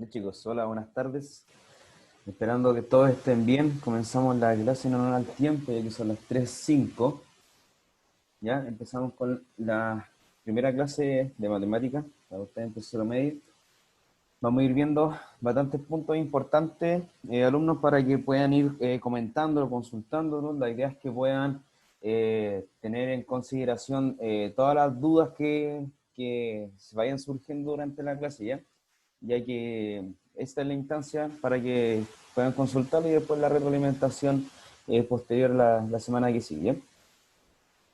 Chicos, hola, buenas tardes. Esperando que todos estén bien. Comenzamos la clase en honor al tiempo, ya que son las 3:05. Ya empezamos con la primera clase de matemática para ustedes en tercero medio. Vamos a ir viendo bastantes puntos importantes, alumnos, para que puedan ir comentándolo, consultándolo. La idea es que puedan tener en consideración todas las dudas que se vayan surgiendo durante la clase, ya que esta es la instancia para que puedan consultarlo y después la retroalimentación posterior la semana que sigue.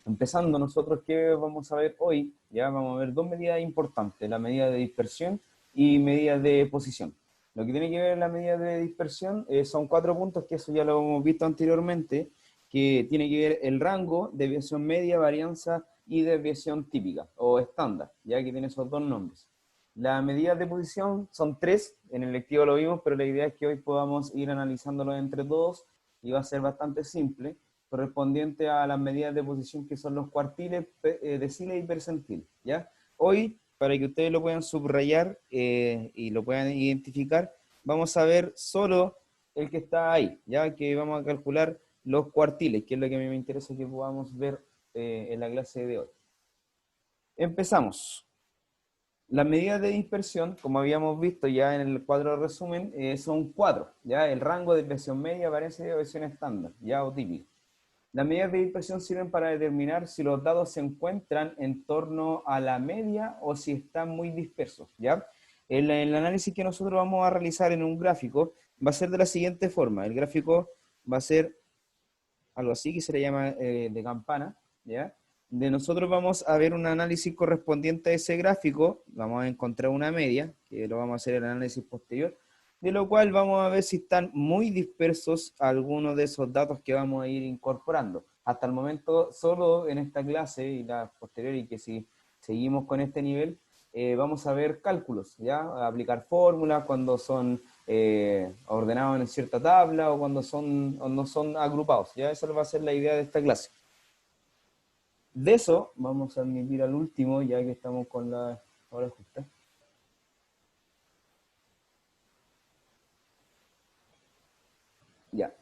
Empezando nosotros, ¿qué vamos a ver hoy? Ya vamos a ver dos medidas importantes, la medida de dispersión y medida de posición. Lo que tiene que ver en la medida de dispersión son 4 puntos, que eso ya lo hemos visto anteriormente, que tiene que ver el rango, desviación media, varianza y desviación típica o estándar, ya que tiene esos dos nombres. Las medidas de posición son 3, en el lectivo lo vimos, pero la idea es que hoy podamos ir analizándolo entre todos y va a ser bastante simple, correspondiente a las medidas de posición que son los cuartiles, deciles y percentiles, ¿ya? Hoy, para que ustedes lo puedan subrayar y lo puedan identificar, vamos a ver solo el que está ahí, ya que vamos a calcular los cuartiles, que es lo que a mí me interesa que podamos ver en la clase de hoy. Empezamos. Las medidas de dispersión, como habíamos visto ya en el cuadro de resumen, son 4, ¿ya? El rango de desviación media, varianza y desviación estándar, ¿ya? O típico. Las medidas de dispersión sirven para determinar si los datos se encuentran en torno a la media o si están muy dispersos, ¿ya? El análisis que nosotros vamos a realizar en un gráfico va a ser de la siguiente forma. El gráfico va a ser algo así, que se le llama de campana, ¿ya? De nosotros vamos a ver un análisis correspondiente a ese gráfico, vamos a encontrar una media, que lo vamos a hacer en el análisis posterior, de lo cual vamos a ver si están muy dispersos algunos de esos datos que vamos a ir incorporando. Hasta el momento, solo en esta clase y la posterior, y que si seguimos con este nivel, vamos a ver cálculos, ¿ya? A aplicar fórmulas cuando son ordenados en cierta tabla o cuando son o no son agrupados, ¿ya? Esa va a ser la idea de esta clase. De eso vamos a admitir al último, ya que estamos con la hora justa. Ya.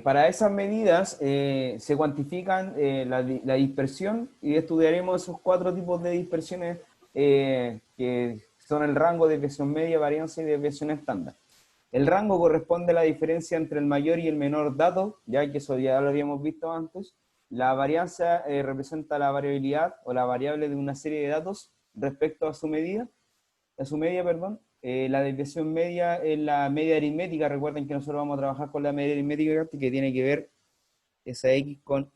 Para esas medidas se cuantifican la dispersión y estudiaremos esos 4 tipos de dispersiones que son el rango de desviación media, varianza y desviación estándar. El rango corresponde a la diferencia entre el mayor y el menor dato, ya que eso ya lo habíamos visto antes. La varianza representa la variabilidad o la variable de una serie de datos respecto a su medida, perdón. La desviación media es la media aritmética. Recuerden que nosotros vamos a trabajar con la media aritmética, que tiene que ver esa X con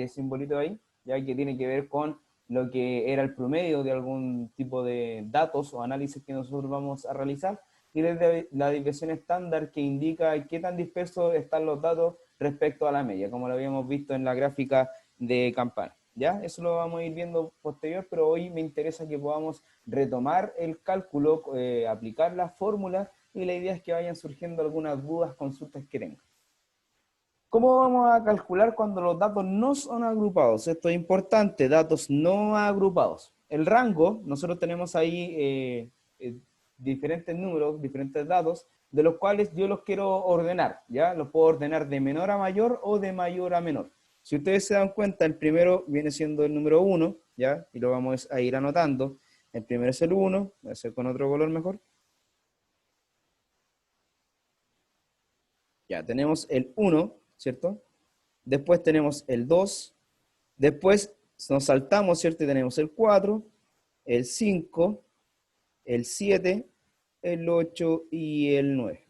simbolito ahí, ya que tiene que ver con lo que era el promedio de algún tipo de datos o análisis que nosotros vamos a realizar, y desde la desviación estándar, que indica qué tan dispersos están los datos respecto a la media, como lo habíamos visto en la gráfica de campana. ¿Ya? Eso lo vamos a ir viendo posterior, pero hoy me interesa que podamos retomar el cálculo, aplicar las fórmulas, y la idea es que vayan surgiendo algunas dudas, consultas que tengan. ¿Cómo vamos a calcular cuando los datos no son agrupados? Esto es importante, datos no agrupados. El rango, nosotros tenemos ahí diferentes números, diferentes datos, de los cuales yo los quiero ordenar, ¿ya? Los puedo ordenar de menor a mayor o de mayor a menor. Si ustedes se dan cuenta, el primero viene siendo el número 1, ¿ya? Y lo vamos a ir anotando. El primero es el 1, voy a hacer con otro color mejor. Ya, tenemos el 1, ¿cierto? Después tenemos el 2. Después nos saltamos, ¿cierto? Y tenemos el 4, el 5, el 7, el 8 y el 9.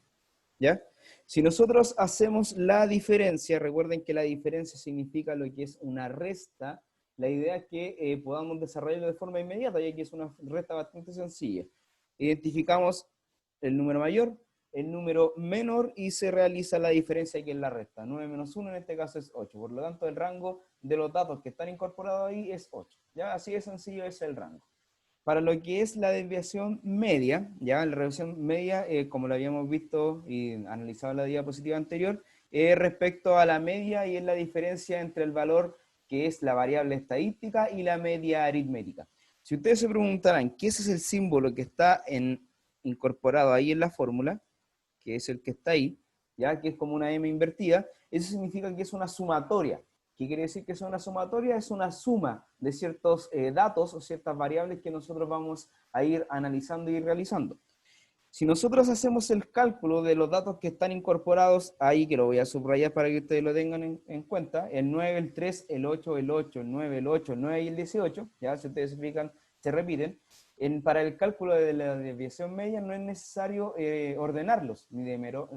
¿Ya? Si nosotros hacemos la diferencia, recuerden que la diferencia significa lo que es una resta. La idea es que podamos desarrollarlo de forma inmediata, ya que es una resta bastante sencilla. Identificamos el número mayor, el número menor, y se realiza la diferencia, que es la resta. 9 menos 1 en este caso es 8. Por lo tanto, el rango de los datos que están incorporados ahí es 8. ¿Ya? Así de sencillo es el rango. Para lo que es la desviación media, ya la desviación media, como lo habíamos visto y analizado en la diapositiva anterior, es respecto a la media, y es la diferencia entre el valor que es la variable estadística y la media aritmética. Si ustedes se preguntarán qué es el símbolo que está en incorporado ahí en la fórmula, que es el que está ahí, ya que es como una m invertida, eso significa que es una sumatoria. ¿Qué quiere decir que es una sumatoria? Es una suma de ciertos datos o ciertas variables que nosotros vamos a ir analizando y realizando. Si nosotros hacemos el cálculo de los datos que están incorporados ahí, que lo voy a subrayar para que ustedes lo tengan en cuenta, el 9, el 3, el 8, el 8, el 9, el 8, el 9 y el 18, ya si ustedes se fijan, se repiten. Para el cálculo de la desviación media no es necesario ordenarlos, ni de menor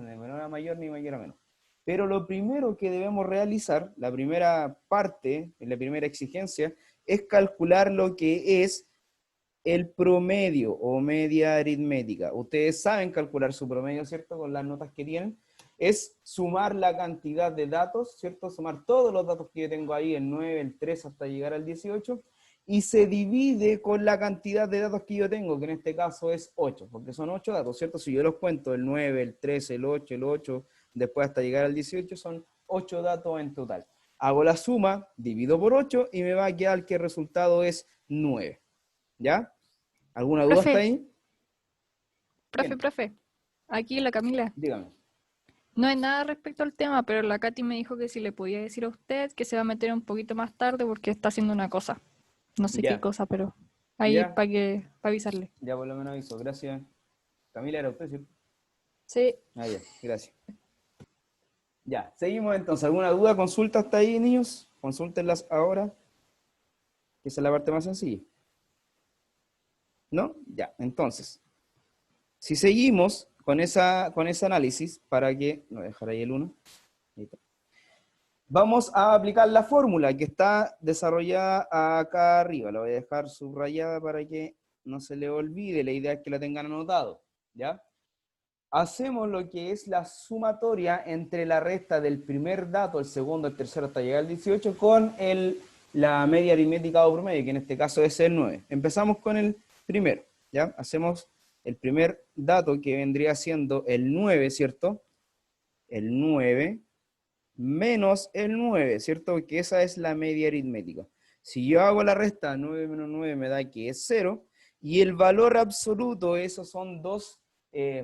a mayor ni mayor a menor. Pero lo primero que debemos realizar, la primera parte, la primera exigencia, es calcular lo que es el promedio o media aritmética. Ustedes saben calcular su promedio, ¿cierto? Con las notas que tienen. Es sumar la cantidad de datos, ¿cierto? Sumar todos los datos que yo tengo ahí, el 9, el 3, hasta llegar al 18, y se divide con la cantidad de datos que yo tengo, que en este caso es 8, porque son 8 datos, ¿cierto? Si yo los cuento, el 9, el 3, el 8, el 8, después hasta llegar al 18, son 8 datos en total. Hago la suma, divido por 8, y me va a quedar que el resultado es 9. ¿Ya? ¿Alguna duda hasta Profe, ahí? Bien, profe, aquí la Camila. dígame. No hay nada respecto al tema, pero la Katy me dijo que si le podía decir a usted que se va a meter un poquito más tarde porque está haciendo una cosa. No sé qué Ya, cosa, pero ahí ya, para avisarle. ya por lo menos aviso. Gracias. Camila, ¿era usted, cierto? Sí. Ah, ya, gracias. Ya, seguimos entonces. ¿Alguna duda, consulta hasta ahí, niños? Consúltenlas ahora, que esa es la parte más sencilla. ¿No? Ya, entonces, si seguimos con ese análisis, para que, no voy a dejar ahí el 1, vamos a aplicar la fórmula que está desarrollada acá arriba. La voy a dejar subrayada para que no se le olvide. La idea es que la tengan anotado, ¿ya? Hacemos lo que es la sumatoria entre la resta del primer dato, el segundo, el tercero, hasta llegar al 18, con la media aritmética o promedio, que en este caso es el 9. Empezamos con el primero, ¿ya? Hacemos el primer dato, que vendría siendo el 9, ¿cierto? El 9 menos el 9, ¿cierto? Que esa es la media aritmética. Si yo hago la resta, 9 menos 9 me da que es 0, y el valor absoluto, esos son dos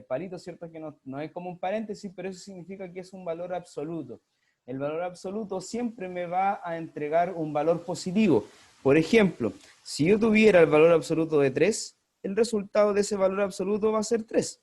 palitos, ¿cierto? Que no es como un paréntesis, pero eso significa que es un valor absoluto. El valor absoluto siempre me va a entregar un valor positivo. Por ejemplo, si yo tuviera el valor absoluto de 3, el resultado de ese valor absoluto va a ser 3.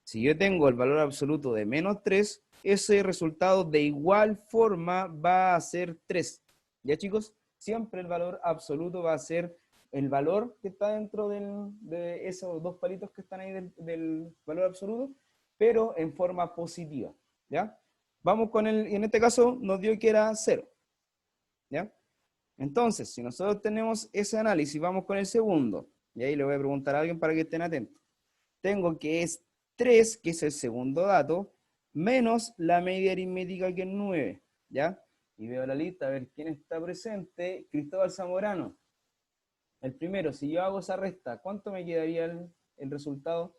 Si yo tengo el valor absoluto de menos 3, ese resultado de igual forma va a ser 3. ¿Ya, chicos? Siempre el valor absoluto va a ser el valor que está dentro de esos dos palitos que están ahí del valor absoluto, pero en forma positiva. ¿Ya? Vamos con en este caso nos dio que era 0. ¿Ya? Entonces, si nosotros tenemos ese análisis, vamos con el segundo. Y ahí le voy a preguntar a alguien para que estén atentos. Tengo que es 3, que es el segundo dato, menos la media aritmética que es 9, ¿ya? Y veo la lista, a ver quién está presente. Cristóbal Zamorano. El primero, si yo hago esa resta, ¿cuánto me quedaría el resultado?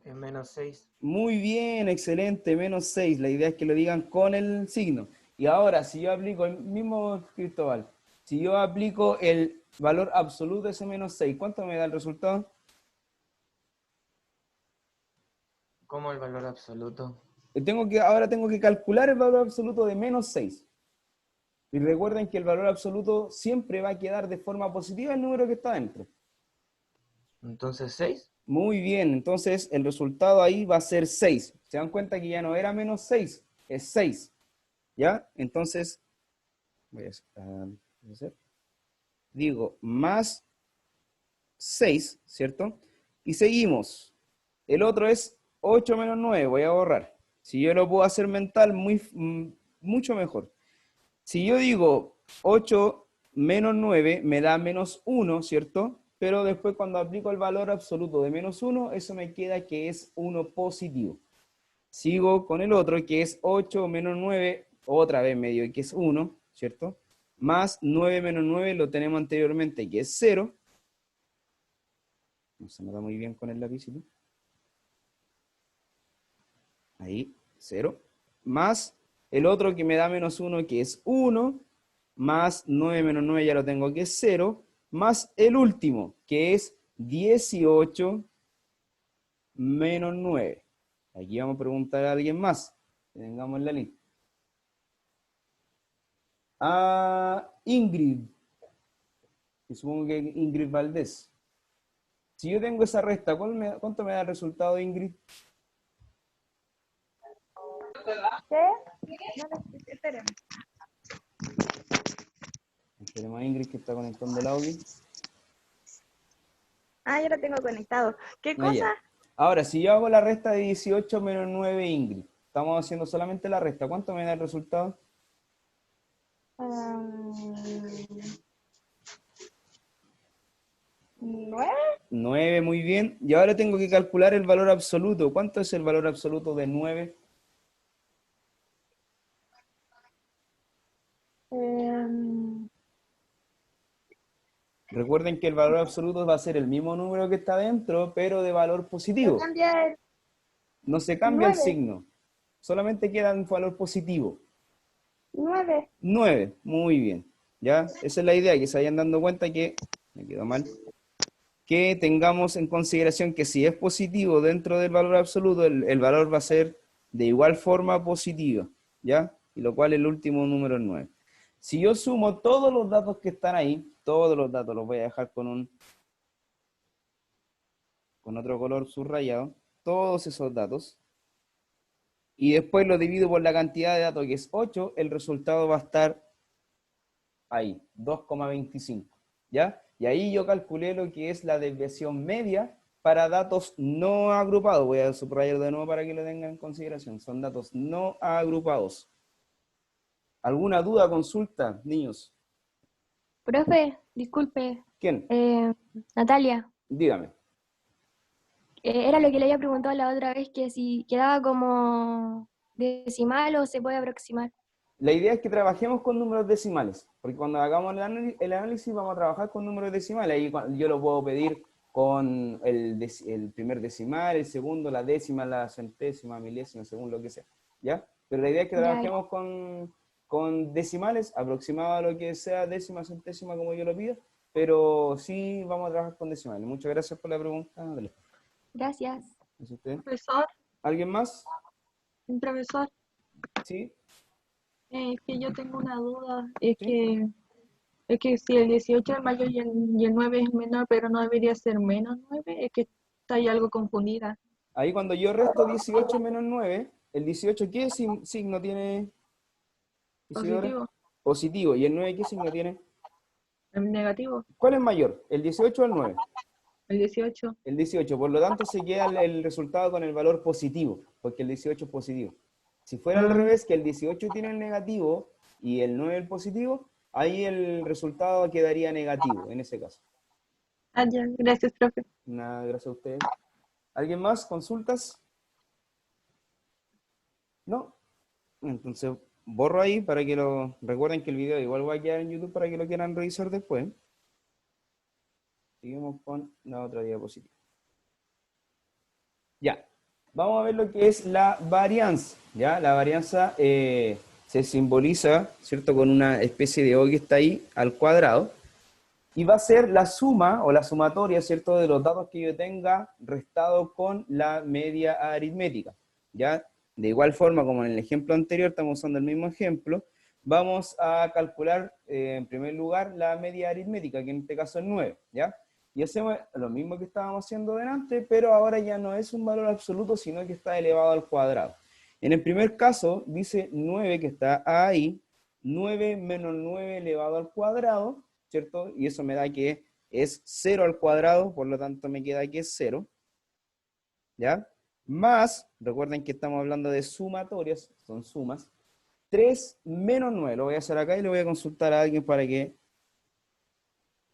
Menos 6. Muy bien, excelente, menos 6. La idea es que lo digan con el signo. Y ahora, si yo aplico el mismo, Cristóbal, si yo aplico el valor absoluto de ese menos 6, ¿cuánto me da el resultado? ¿Cómo el valor absoluto? Ahora tengo que calcular el valor absoluto de menos 6. Y recuerden que el valor absoluto siempre va a quedar de forma positiva el número que está dentro. Entonces 6. Muy bien, entonces el resultado ahí va a ser 6. Se dan cuenta que ya no era menos 6, es 6. ¿Ya? Entonces, voy a hacer, digo, más 6, ¿cierto? Y seguimos. El otro es 8 menos 9, voy a borrar. Si yo lo puedo hacer mental, mucho mejor. Si yo digo 8 menos 9, me da menos 1, ¿cierto? Pero después cuando aplico el valor absoluto de menos 1, eso me queda que es 1 positivo. Sigo con el otro, que es 8 menos 9, otra vez me dio que es 1, ¿cierto? Más 9 menos 9 lo tenemos anteriormente, que es 0. No se nota muy bien con el lapicito. Ahí, 0. Más el otro que me da menos 1, que es 1. Más 9 menos 9 ya lo tengo, que es 0. Más el último, que es 18 menos 9. Aquí vamos a preguntar a alguien más, que tengamos en la lista. A Ingrid, que supongo que Ingrid Valdés. Si yo tengo esa resta, ¿cuánto me da el resultado, Ingrid? ¿Qué? No, esperen. Esperemos a Ingrid que está conectando el audio. Ah, yo lo tengo conectado. ¿Qué Ah, ya. cosa? Ahora, si yo hago la resta de 18 menos 9, Ingrid, estamos haciendo solamente la resta, ¿cuánto me da el resultado? ¿9? 9, muy bien. Y ahora tengo que calcular el valor absoluto. ¿Cuánto es el valor absoluto de 9? Recuerden que el valor absoluto va a ser el mismo número que está dentro, pero de valor positivo. Cambia el No se cambia el 9. signo. Solamente queda un valor positivo. 9. 9, muy bien. ¿Ya? Esa es la idea, que se vayan dando cuenta que, me quedó mal, que tengamos en consideración que si es positivo dentro del valor absoluto, el valor va a ser de igual forma positiva, ¿ya? Y lo cual el último número es 9. Si yo sumo todos los datos que están ahí, todos los datos los voy a dejar con otro color subrayado, todos esos datos, y después lo divido por la cantidad de datos que es 8, el resultado va a estar ahí, 2,25, ¿ya? Y ahí yo calculé lo que es la desviación media para datos no agrupados. Voy a subrayar de nuevo para que lo tengan en consideración. Son datos no agrupados. ¿Alguna duda, consulta, niños? Profe, disculpe, ¿Quién? Natalia, Dígame. era lo que le había preguntado la otra vez, que si quedaba como decimal o se puede aproximar. La idea es que trabajemos con números decimales, porque cuando hagamos el análisis vamos a trabajar con números decimales. Ahí yo lo puedo pedir con el primer decimal, el segundo, la décima, la centésima, milésima, según lo que sea, ¿ya? Pero la idea es que Ya, trabajemos con decimales, aproximado a lo que sea décima, centésima, como yo lo pido, pero sí vamos a trabajar con decimales. Muchas gracias por la pregunta, Andrés. gracias. ¿Es usted? Profesor, ¿Alguien más? profesor, ¿Sí? es que yo tengo una duda. ¿Sí? Es que si el 18 es mayor y el 9 es menor, pero no debería ser menos 9, es que está ahí algo confundida. Ahí cuando yo resto 18 menos 9, el 18, ¿qué signo tiene, Isidora? Positivo, Positivo. ¿Y el 9 qué signo tiene? el negativo, ¿Cuál es mayor? ¿El 18 o el 9? el 18. El 18. Por lo tanto, se queda el resultado con el valor positivo, porque el 18 es positivo. Si fuera al Ah, revés, que el 18 tiene el negativo y el 9 el positivo, ahí el resultado quedaría negativo, en ese caso. ya, gracias, profe. Nada, gracias a ustedes. ¿Alguien más? ¿Consultas? ¿No? Entonces, borro ahí para que lo recuerden que el video igual va a quedar en YouTube para que lo quieran revisar después. Seguimos con la otra diapositiva. Ya, vamos a ver lo que es la varianza. ¿Ya? La varianza se simboliza, ¿cierto? Con una especie de O que está ahí al cuadrado. Y va a ser la suma o la sumatoria, ¿cierto? De los datos que yo tenga restado con la media aritmética. ¿Ya? De igual forma, como en el ejemplo anterior, estamos usando el mismo ejemplo, vamos a calcular en primer lugar la media aritmética, que en este caso es 9, ¿ya? Y hacemos lo mismo que estábamos haciendo delante, pero ahora ya no es un valor absoluto, sino que está elevado al cuadrado. En el primer caso, dice 9, que está ahí, 9 menos 9 elevado al cuadrado, ¿cierto? Y eso me da que es 0 al cuadrado, por lo tanto me queda que es 0, ¿ya? Más, recuerden que estamos hablando de sumatorias, son sumas, 3 menos 9, lo voy a hacer acá y le voy a consultar a alguien para que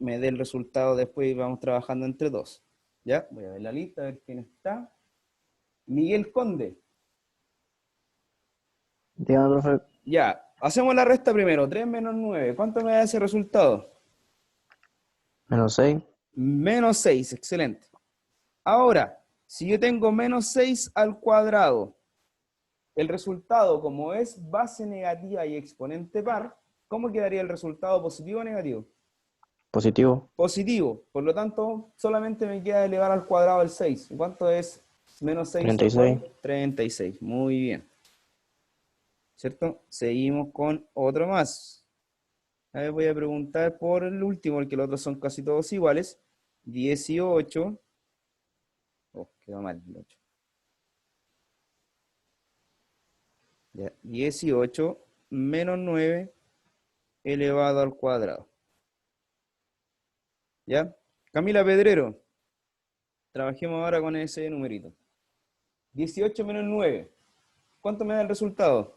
me dé el resultado después y vamos trabajando entre dos. ¿Ya? Voy a ver la lista, a ver quién está. Miguel Conde. Dígame, profe. Ya, hacemos la resta primero, 3 menos 9. ¿Cuánto me da ese resultado? Menos 6. Menos 6, excelente. Ahora, si yo tengo menos 6 al cuadrado, el resultado, como es base negativa y exponente par, ¿cómo quedaría el resultado, positivo o negativo? Positivo. Positivo. Por lo tanto, solamente me queda elevar al cuadrado el 6. ¿Cuánto es menos 6? 36. 36. Muy bien. ¿Cierto? Seguimos con otro más. A ver, voy a preguntar por el último, porque los otros son casi todos iguales. 18. Oh, quedó mal el 8. Ya, 18 menos 9 elevado al cuadrado. ¿Ya? Camila Pedrero. Trabajemos ahora con ese numerito. 18 menos 9. ¿Cuánto me da el resultado?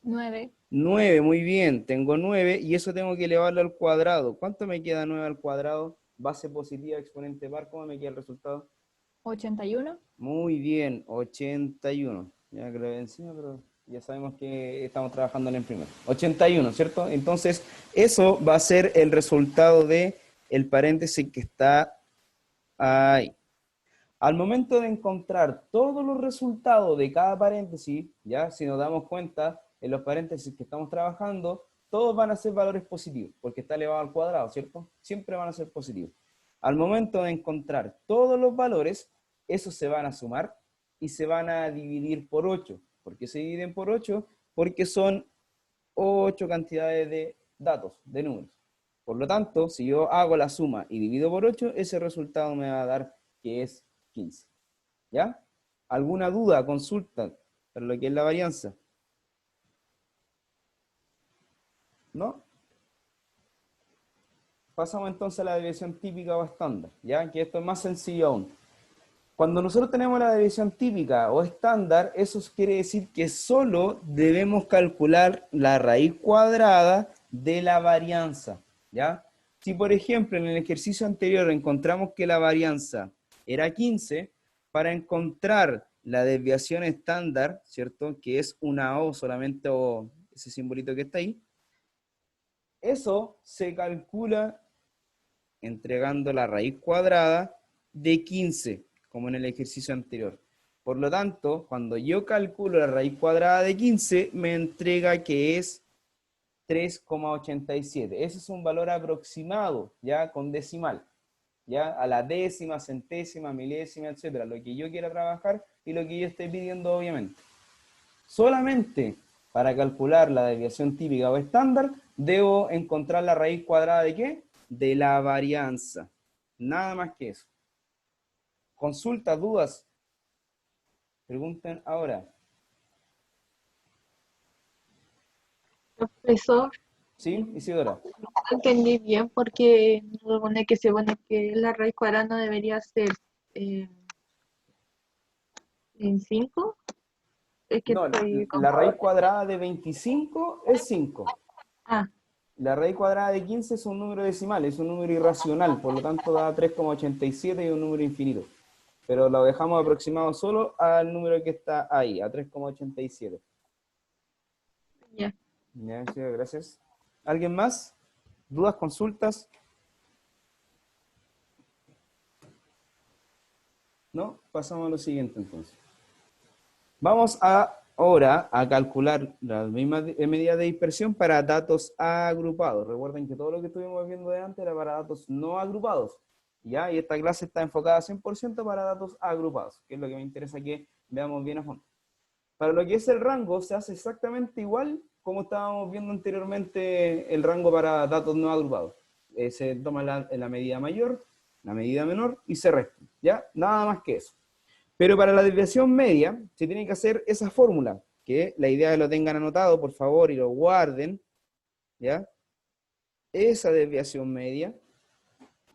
9. 9, muy bien. Tengo 9 y eso tengo que elevarlo al cuadrado. ¿Cuánto me queda 9 al cuadrado? Base positiva, exponente par. ¿Cómo me queda el resultado? 81. Muy bien, 81. Ya que lo veo encima, pero ya sabemos que estamos trabajando en el primero. 81, ¿cierto? Entonces, eso va a ser el resultado de el paréntesis que está ahí. Al momento de encontrar todos los resultados de cada paréntesis, ya si nos damos cuenta, en los paréntesis que estamos trabajando, todos van a ser valores positivos, porque está elevado al cuadrado, ¿cierto? Siempre van a ser positivos. Al momento de encontrar todos los valores, esos se van a sumar y se van a dividir por 8. ¿Por qué se dividen por 8? Porque son 8 cantidades de datos, de números. Por lo tanto, si yo hago la suma y divido por 8, ese resultado me va a dar que es 15. ¿Ya? ¿Alguna duda, consulta para lo que es la varianza? ¿No? Pasamos entonces a la división típica o estándar, ¿ya? Que esto es más sencillo aún. Cuando nosotros tenemos la división típica o estándar, eso quiere decir que solo debemos calcular la raíz cuadrada de la varianza, ¿ya? Si, por ejemplo, en el ejercicio anterior encontramos que la varianza era 15, para encontrar la desviación estándar, ¿cierto? Que es una O solamente, o ese simbolito que está ahí, eso se calcula entregando la raíz cuadrada de 15, como en el ejercicio anterior. Por lo tanto, cuando yo calculo la raíz cuadrada de 15, me entrega que es 3,87. Ese es un valor aproximado, ya con decimal, ya a la décima, centésima, milésima, etcétera, lo que yo quiera trabajar y lo que yo esté pidiendo, obviamente. Solamente para calcular la desviación típica o estándar, debo encontrar la raíz cuadrada ¿de qué? De la varianza. Nada más que eso. Consultas, dudas. Pregunten ahora. Profesor, ¿Sí, Isidora? no entendí bien porque no supone que se supone que la raíz cuadrada no debería ser en 5. Es que No, estoy la raíz cuadrada de 25 es 5. Ah, La raíz cuadrada de 15 es un número decimal, es un número irracional, por lo tanto da 3,87 y un número infinito. Pero lo dejamos aproximado solo al número que está ahí, a 3,87. ya. Ya, sí, gracias. ¿Alguien más? ¿Dudas, consultas? ¿No? Pasamos a lo siguiente entonces. Vamos ahora a calcular las mismas medidas de dispersión para datos agrupados. Recuerden que todo lo que estuvimos viendo de antes era para datos no agrupados. ¿Ya? Y esta clase está enfocada 100% para datos agrupados, que es lo que me interesa que veamos bien a fondo. Para lo que es el rango, se hace exactamente igual como estábamos viendo anteriormente el rango para datos no agrupados. Se toma la medida mayor, la medida menor y se resta. ¿Ya? Nada más que eso. Pero para la desviación media, se tiene que hacer esa fórmula, que la idea es que lo tengan anotado, por favor, y lo guarden, ¿ya? Esa desviación media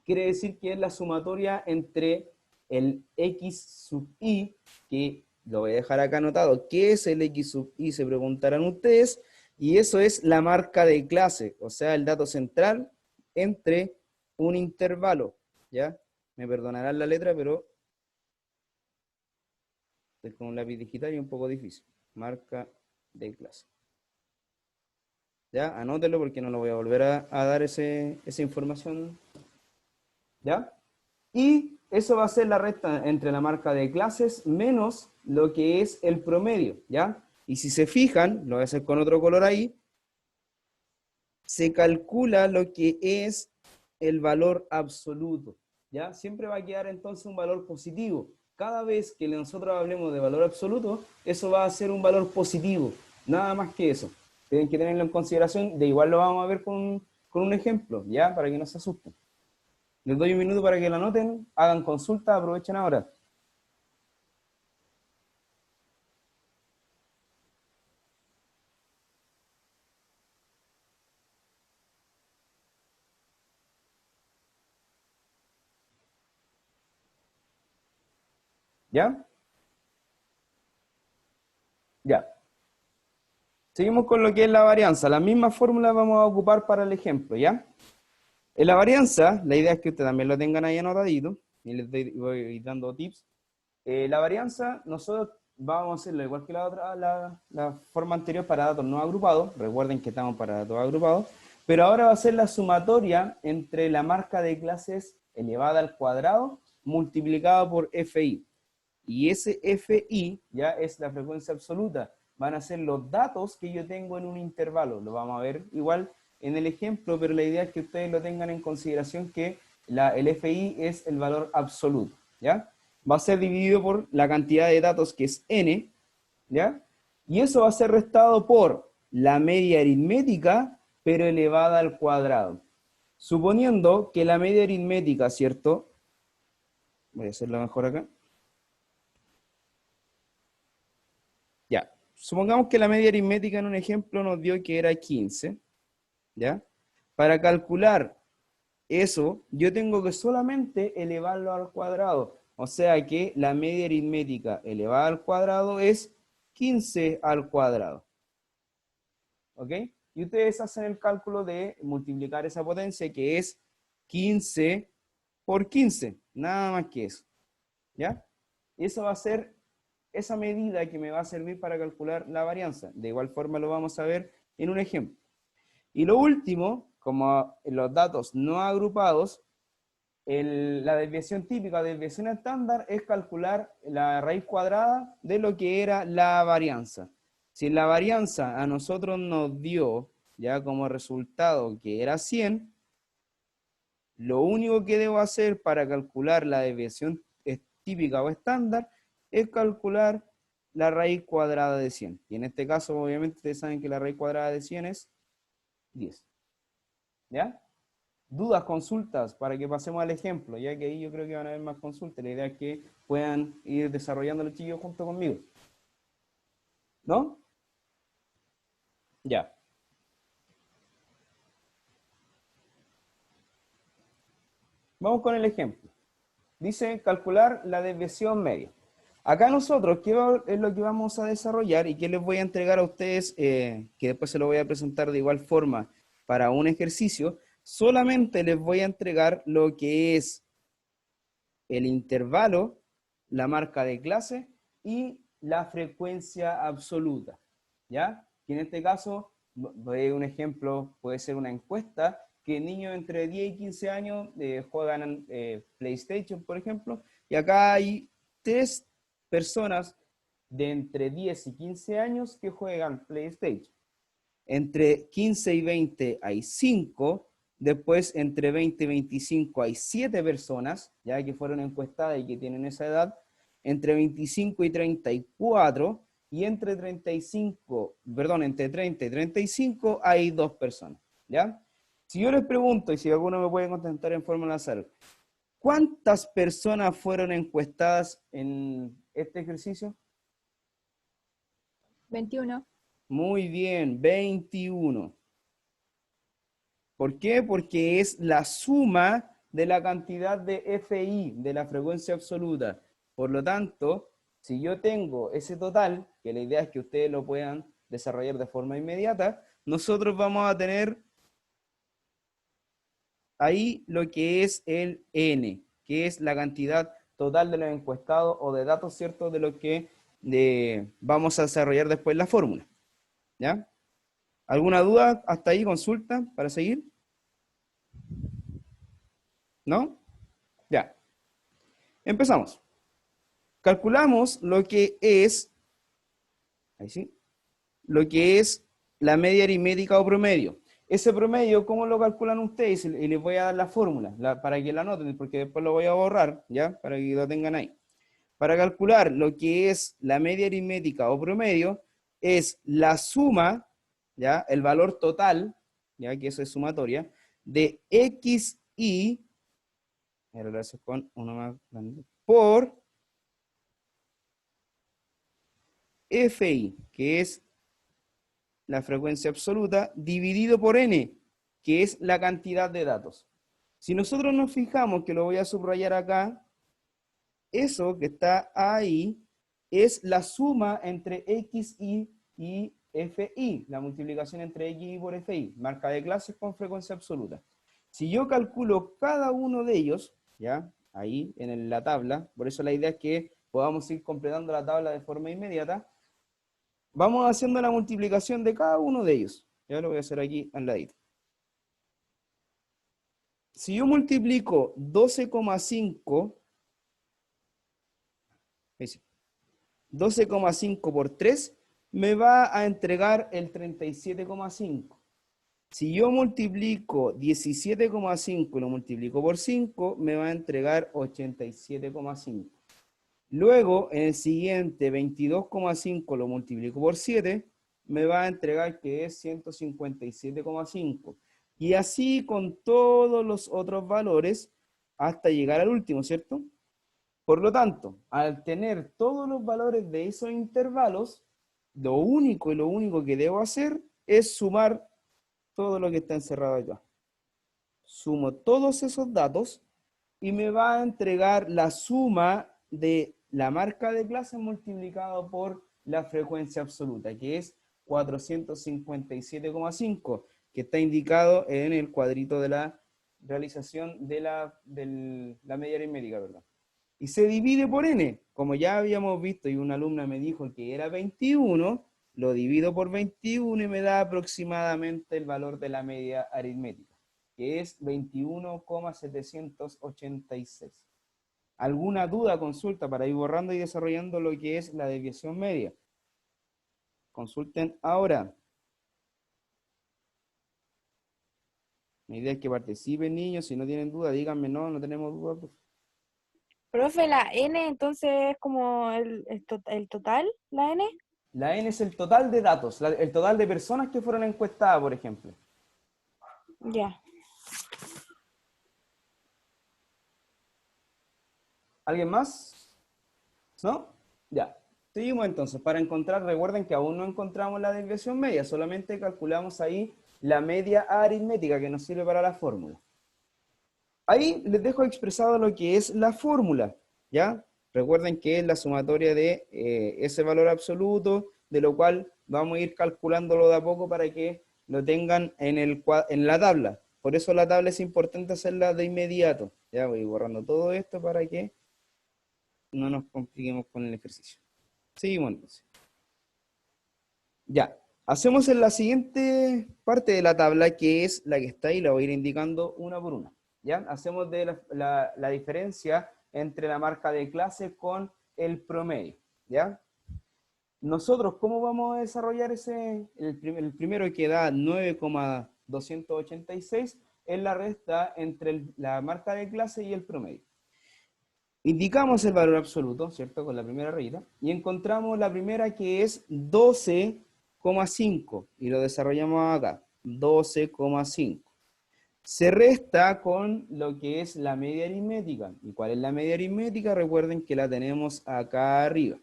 quiere decir que es la sumatoria entre el x sub i, que lo voy a dejar acá anotado, ¿qué es el x sub i? Se preguntarán ustedes, y eso es la marca de clase, o sea, el dato central entre un intervalo, ¿ya? Me perdonarán la letra, pero es con un lápiz digital y un poco difícil. Marca de clase. ¿Ya? Anótelo porque no lo voy a volver a dar esa información. ¿Ya? Y eso va a ser la resta entre la marca de clases menos lo que es el promedio. ¿Ya? Y si se fijan, lo voy a hacer con otro color ahí, se calcula lo que es el valor absoluto, ¿ya? Siempre va a quedar entonces un valor positivo. Cada vez que nosotros hablemos de valor absoluto, eso va a ser un valor positivo, nada más que eso. Tienen que tenerlo en consideración, de igual lo vamos a ver con un ejemplo, ¿ya? Para que no se asusten. Les doy un minuto para que lo anoten, hagan consulta, aprovechen ahora. ¿Ya? Ya. Seguimos con lo que es la varianza. La misma fórmula vamos a ocupar para el ejemplo, ¿ya? En la varianza, la idea es que ustedes también lo tengan ahí anotadito, y les voy dando tips. La varianza, nosotros vamos a hacerlo igual que la otra, la forma anterior para datos no agrupados. Recuerden que estamos para datos agrupados. Pero ahora va a ser la sumatoria entre la marca de clases elevada al cuadrado multiplicado por FI. Y ese FI ya es la frecuencia absoluta. Van a ser los datos que yo tengo en un intervalo. Lo vamos a ver igual en el ejemplo, pero la idea es que ustedes lo tengan en consideración que el FI es el valor absoluto, ¿ya? Va a ser dividido por la cantidad de datos que es n, ¿ya? Y eso va a ser restado por la media aritmética, pero elevada al cuadrado. Suponiendo que la media aritmética, ¿cierto? Voy a hacerlo mejor acá. Ya, supongamos que la media aritmética en un ejemplo nos dio que era 15, ¿ya? Para calcular eso, yo tengo que solamente elevarlo al cuadrado. O sea que la media aritmética elevada al cuadrado es 15 al cuadrado. ¿Ok? Y ustedes hacen el cálculo de multiplicar esa potencia, que es 15 por 15. Nada más que eso. ¿Ya? Y eso va a ser esa medida que me va a servir para calcular la varianza. De igual forma lo vamos a ver en un ejemplo. Y lo último, como los datos no agrupados, la desviación típica, desviación estándar, es calcular la raíz cuadrada de lo que era la varianza. Si la varianza a nosotros nos dio ya como resultado que era 100, lo único que debo hacer para calcular la desviación típica o estándar es calcular la raíz cuadrada de 100. Y en este caso, obviamente, ustedes saben que la raíz cuadrada de 100 es 10. ¿Ya? Dudas, consultas, para que pasemos al ejemplo, ya que ahí yo creo que van a haber más consultas. La idea es que puedan ir desarrollando los chicos junto conmigo. ¿No? Ya. Vamos con el ejemplo. Dice calcular la desviación media. Acá nosotros, ¿qué es lo que vamos a desarrollar y qué les voy a entregar a ustedes, que después se lo voy a presentar de igual forma para un ejercicio? Solamente les voy a entregar lo que es el intervalo, la marca de clase y la frecuencia absoluta, ¿ya? Y en este caso, un ejemplo puede ser una encuesta, que niños entre 10 y 15 años juegan PlayStation, por ejemplo, y acá hay 3 personas de entre 10 y 15 años que juegan PlayStation. Entre 15 y 20 hay 5, después entre 20 y 25 hay 7 personas, ya que fueron encuestadas y que tienen esa edad, entre 25 y 34, y entre 30 y 35 hay 2 personas, ¿ya? Si yo les pregunto, y si alguno me puede contestar en forma al azar, ¿cuántas personas fueron encuestadas en este ejercicio? 21. Muy bien, 21. ¿Por qué? Porque es la suma de la cantidad de FI, de la frecuencia absoluta. Por lo tanto, si yo tengo ese total, que la idea es que ustedes lo puedan desarrollar de forma inmediata, nosotros vamos a tener ahí lo que es el N, que es la cantidad total de los encuestados o de datos ciertos de lo que vamos a desarrollar después la fórmula. ¿Ya? ¿Alguna duda hasta ahí? ¿Consulta para seguir? ¿No? Ya. Empezamos. Calculamos lo que es, ahí sí, lo que es la media aritmética o promedio. Ese promedio, ¿cómo lo calculan ustedes? Y les voy a dar la fórmula para que la anoten, porque después lo voy a borrar, ¿ya? Para que lo tengan ahí. Para calcular lo que es la media aritmética o promedio, es la suma, ¿ya? El valor total, ¿ya? Que eso es sumatoria, de xi, gracias con uno más grande, por fi, que es la frecuencia absoluta, dividido por n, que es la cantidad de datos. Si nosotros nos fijamos, que lo voy a subrayar acá, eso que está ahí es la suma entre xi y fi, la multiplicación entre xi por fi, marca de clases con frecuencia absoluta. Si yo calculo cada uno de ellos, ¿ya? Ahí en la tabla, por eso la idea es que podamos ir completando la tabla de forma inmediata, vamos haciendo la multiplicación de cada uno de ellos. Ya lo voy a hacer aquí al ladito. Si yo multiplico 12,5 por 3, me va a entregar el 37,5. Si yo multiplico 17,5 y lo multiplico por 5, me va a entregar 87,5. Luego, en el siguiente, 22,5 lo multiplico por 7, me va a entregar que es 157,5. Y así con todos los otros valores hasta llegar al último, ¿cierto? Por lo tanto, al tener todos los valores de esos intervalos, lo único que debo hacer es sumar todo lo que está encerrado acá. Sumo todos esos datos y me va a entregar la suma de la marca de clase multiplicado por la frecuencia absoluta, que es 457,5, que está indicado en el cuadrito de la realización de la media aritmética, ¿verdad? Y se divide por n, como ya habíamos visto y una alumna me dijo que era 21, lo divido por 21 y me da aproximadamente el valor de la media aritmética, que es 21,786. ¿Alguna duda, consulta para ir borrando y desarrollando lo que es la desviación media? Consulten ahora. Mi idea es que participen, niños. Si no tienen duda, díganme no tenemos duda. Pues. Profe, la N entonces es como el total, la N. La N es el total de datos, el total de personas que fueron encuestadas, por ejemplo. Ya. ¿Alguien más? ¿No? Ya. Seguimos entonces. Para encontrar, recuerden que aún no encontramos la desviación media, solamente calculamos ahí la media aritmética que nos sirve para la fórmula. Ahí les dejo expresado lo que es la fórmula, ¿ya? Recuerden que es la sumatoria de ese valor absoluto, de lo cual vamos a ir calculándolo de a poco para que lo tengan en la tabla. Por eso la tabla es importante hacerla de inmediato. Ya voy borrando todo esto para que no nos compliquemos con el ejercicio. Seguimos entonces. Ya, hacemos en la siguiente parte de la tabla, que es la que está ahí, la voy a ir indicando una por una. ¿Ya? Hacemos de la diferencia entre la marca de clase con el promedio. ¿Ya? Nosotros, ¿cómo vamos a desarrollar el primero que da 9,286 es la resta entre la marca de clase y el promedio? Indicamos el valor absoluto, ¿cierto? Con la primera rayita, y encontramos la primera que es 12,5, y lo desarrollamos acá, 12,5. Se resta con lo que es la media aritmética. ¿Y cuál es la media aritmética? Recuerden que la tenemos acá arriba,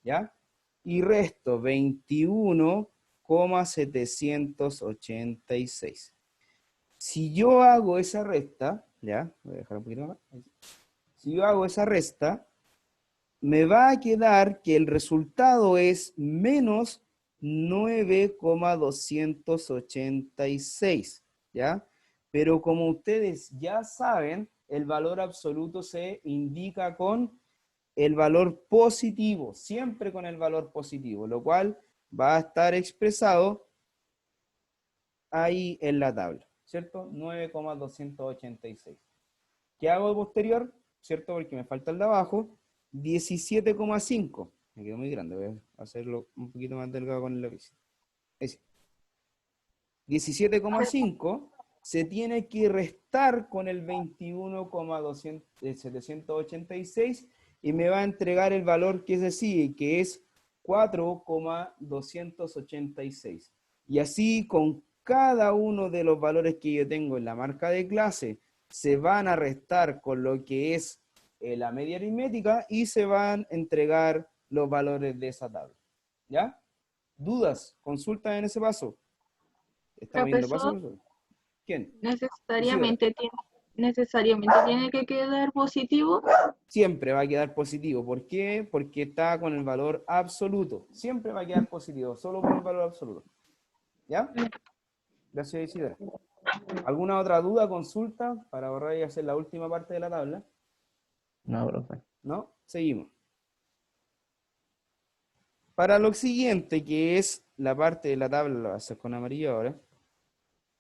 ¿ya? Y resto 21,786. Si yo hago esa resta, ¿ya? Voy a dejar un poquito más. Si yo hago esa resta, me va a quedar que el resultado es menos 9,286, ¿ya? Pero como ustedes ya saben, el valor absoluto se indica con el valor positivo, siempre con el valor positivo, lo cual va a estar expresado ahí en la tabla, ¿cierto? 9,286. ¿Qué hago posterior? ¿Cierto? Porque me falta el de abajo. 17,5. Me quedó muy grande, voy a hacerlo un poquito más delgado con el lápiz. Ese. 17,5 se tiene que restar con el 21,786 y me va a entregar el valor que es así, que es 4,286. Y así con cada uno de los valores que yo tengo en la marca de clase, se van a restar con lo que es la media aritmética y se van a entregar los valores de esa tabla. ¿Ya? ¿Dudas? ¿Consultas en ese paso? ¿Estamos viendo paso? Profesor, ¿Quién? necesariamente tiene que quedar positivo. Siempre va a quedar positivo. ¿Por qué? Porque está con el valor absoluto. Siempre va a quedar positivo, solo por el valor absoluto. ¿Ya? Gracias, Isidora. ¿Alguna otra duda, consulta para borrar y hacer la última parte de la tabla? No, profe. ¿No? Seguimos. Para lo siguiente, que es la parte de la tabla, la voy a hacer con amarillo ahora,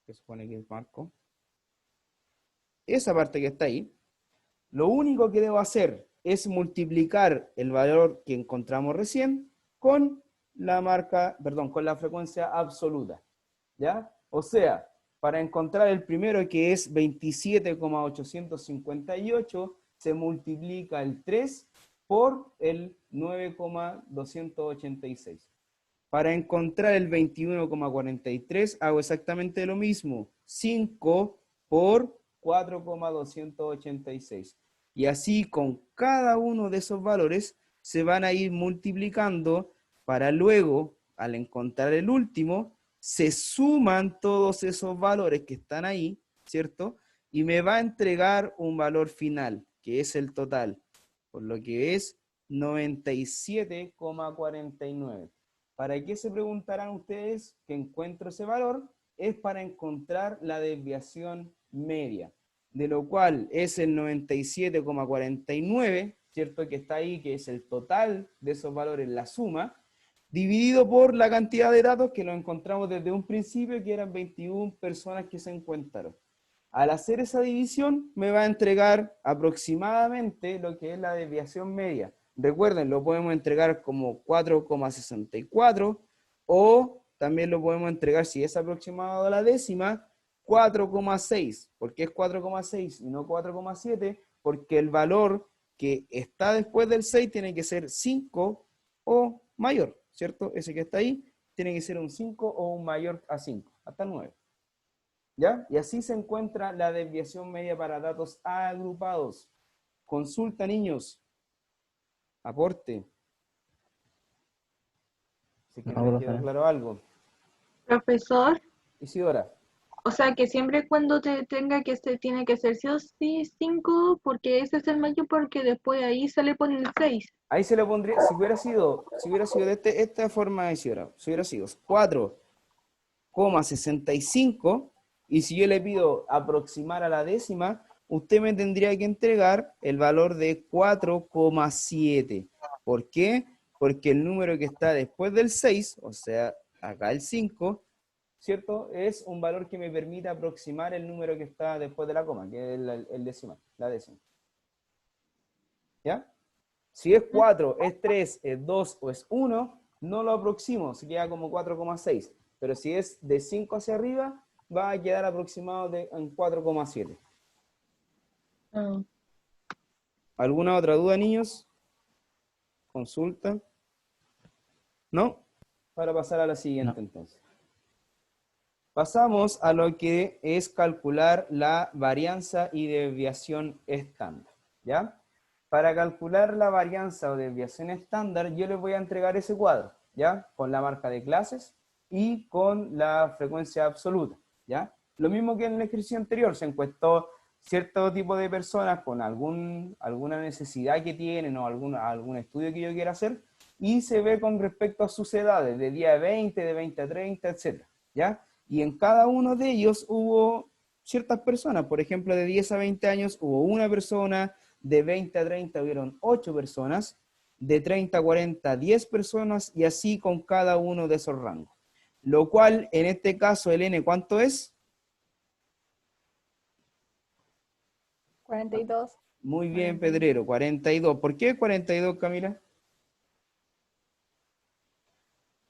que supone que es marco. Esa parte que está ahí, lo único que debo hacer es multiplicar el valor que encontramos recién con la marca, perdón, con la frecuencia absoluta. ¿Ya? O sea, para encontrar el primero, que es 27,858, se multiplica el 3 por el 9,286. Para encontrar el 21,43 hago exactamente lo mismo. 5 por 4,286. Y así con cada uno de esos valores se van a ir multiplicando para luego, al encontrar el último, se suman todos esos valores que están ahí, ¿cierto? Y me va a entregar un valor final, que es el total, por lo que es 97,49. ¿Para qué se preguntarán ustedes que encuentro ese valor? Es para encontrar la desviación media, de lo cual es el 97,49, ¿cierto? Que está ahí, que es el total de esos valores, la suma, dividido por la cantidad de datos que lo encontramos desde un principio, que eran 21 personas que se encontraron. Al hacer esa división, me va a entregar aproximadamente lo que es la desviación media. Recuerden, lo podemos entregar como 4,64 o también lo podemos entregar, si es aproximado a la décima, 4,6. ¿Por qué es 4,6 y no 4,7? Porque el valor que está después del 6 tiene que ser 5 o mayor, ¿cierto? Ese que está ahí tiene que ser un 5 o un mayor a 5, hasta 9. ¿Ya? Y así se encuentra la desviación media para datos agrupados. Consulta, niños. Aporte. Si que No, les profe. quedó claro algo. Profesor, Isidora. o sea que siempre cuando tiene que ser sí o sí 5, porque ese es el mayor, porque después ahí se le pone el 6. Ahí se lo pondría, si hubiera sido de esta forma, Isidora, si hubiera sido 4,65, y si yo le pido aproximar a la décima, usted me tendría que entregar el valor de 4,7. ¿Por qué? Porque el número que está después del 6, o sea, acá el 5, ¿cierto? Es un valor que me permite aproximar el número que está después de la coma, que es el decimal, la décima. ¿Ya? Si es 4, es 3, es 2 o es 1, no lo aproximo, se queda como 4,6. Pero si es de 5 hacia arriba, va a quedar aproximado en 4,7. ¿Alguna otra duda, niños? ¿Consulta? ¿No? Para pasar a la siguiente, No. entonces. Pasamos a lo que es calcular la varianza y desviación estándar, ¿ya? Para calcular la varianza o desviación estándar, yo les voy a entregar ese cuadro, ¿ya? Con la marca de clases y con la frecuencia absoluta, ¿ya? Lo mismo que en el ejercicio anterior, se encuestó cierto tipo de personas con alguna necesidad que tienen o algún estudio que yo quiera hacer, y se ve con respecto a sus edades, de día 20, de 20 a 30, etc., ¿ya? Y en cada uno de ellos hubo ciertas personas, por ejemplo, de 10 a 20 años hubo una persona, de 20 a 30 hubieron 8 personas, de 30 a 40, 10 personas, y así con cada uno de esos rangos. Lo cual, en este caso, el N, ¿cuánto es? 42. Muy bien, Pedrero, 42. ¿Por qué 42, Camila?